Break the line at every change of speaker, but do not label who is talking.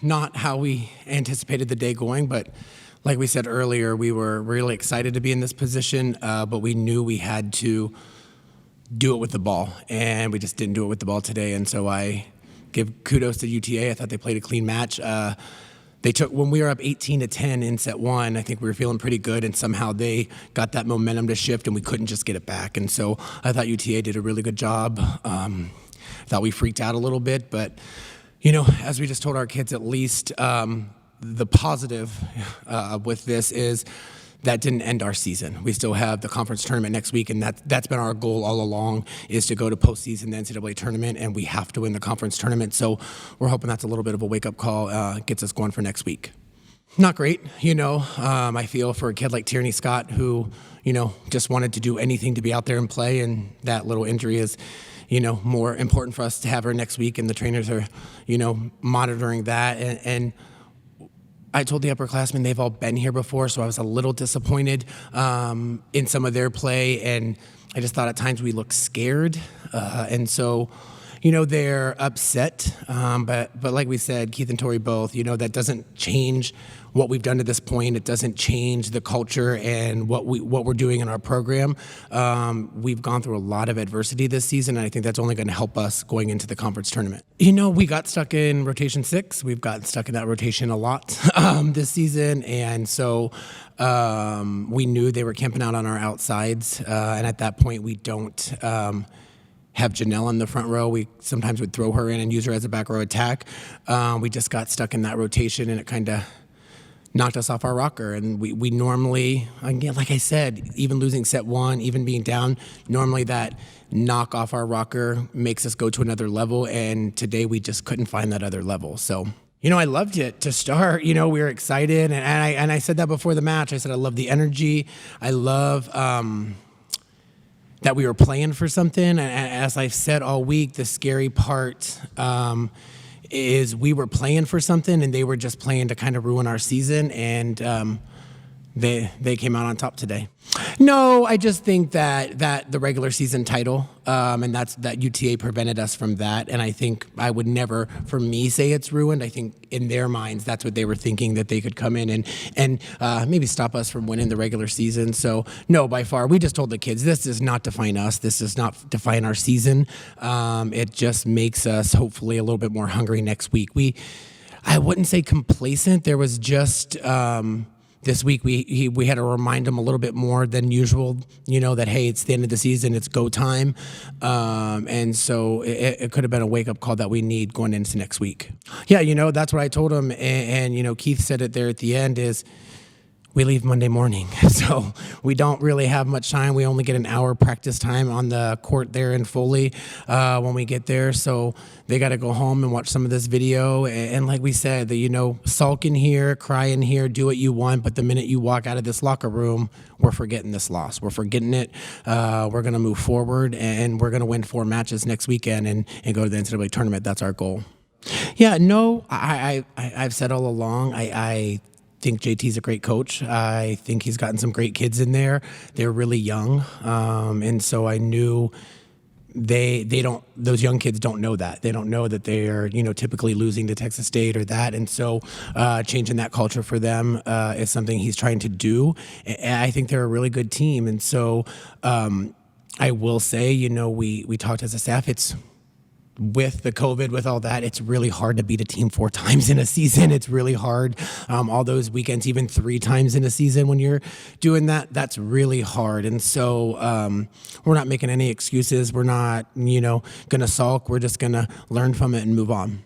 not how we anticipated the day going, but like we said earlier, we were really excited to be in this position, but we knew we had to do it with the ball, and we just didn't do it with the ball today. And so I give kudos to UTA. I thought they played a clean match. They took, when we were up 18-10 in set one, I think we were feeling pretty good, and somehow they got that momentum to shift, and we couldn't just get it back. And so I thought UTA did a really good job. I thought we freaked out a little bit, but as we just told our kids, at least the positive with this is that didn't end our season. We still have the conference tournament next week, and that's been our goal all along, is to go to postseason, the NCAA tournament, and we have to win the conference tournament. So we're hoping that's a little bit of a wake-up call, gets us going for next week. Not great, I feel for a kid like Tierney Scott who, just wanted to do anything to be out there and play, and that little injury is, more important for us to have her next week, and the trainers are, monitoring that. And I told the upperclassmen they've all been here before, so I was a little disappointed in some of their play, and I just thought at times we looked scared, and so they're upset. But like we said, Keith and Tori both, that doesn't change what we've done to this point. It doesn't change the culture and what we're doing in our program. We've gone through a lot of adversity this season, and I think that's only going to help us going into the conference tournament. We got stuck in rotation 6. We've gotten stuck in that rotation a lot this season, and so we knew they were camping out on our outsides, and at that point we don't have Janelle in the front row. We sometimes would throw her in and use her as a back row attack. We just got stuck in that rotation, and it kind of knocked us off our rocker. And we normally, again, like I said, even losing set one, even being down, normally that knock off our rocker makes us go to another level. And today we just couldn't find that other level. So, I loved it to start. We were excited. And I said that before the match. I said, I love the energy. I love that we were playing for something. And as I've said all week, the scary part is we were playing for something, and they were just playing to kind of ruin our season, and they came out on top today. No, I just think that the regular season title, and that UTA prevented us from that, and I think I would never, for me, say it's ruined. I think in their minds, that's what they were thinking, that they could come in and maybe stop us from winning the regular season. So no, by far, we just told the kids, this does not define us. This does not define our season. It just makes us hopefully a little bit more hungry next week. I wouldn't say complacent. There was just this week we had to remind them a little bit more than usual, that, hey, it's the end of the season, it's go time. And so it could have been a wake-up call that we need going into next week. Yeah, that's what I told them. And Keith said it there at the end is, we leave Monday morning, so we don't really have much time. We only get an hour practice time on the court there in Foley when we get there, so they got to go home and watch some of this video. And like we said, sulk in here, cry in here, do what you want, but the minute you walk out of this locker room, we're forgetting this loss. We're forgetting it. We're going to move forward, and we're going to win 4 matches next weekend and go to the NCAA tournament. That's our goal. Yeah, no, I've said all along, I think JT's a great coach. I think he's gotten some great kids in there. They're really young, and so I knew those young kids don't know that. They don't know that they are typically losing to Texas State or that, and so changing that culture for them is something he's trying to do. And I think they're a really good team, and so I will say, we talked as a staff. It's with the COVID, with all that, it's really hard to beat a team 4 times in a season. It's really hard. All those weekends, even 3 times in a season, when you're doing that, that's really hard. And so we're not making any excuses. We're not, going to sulk. We're just going to learn from it and move on.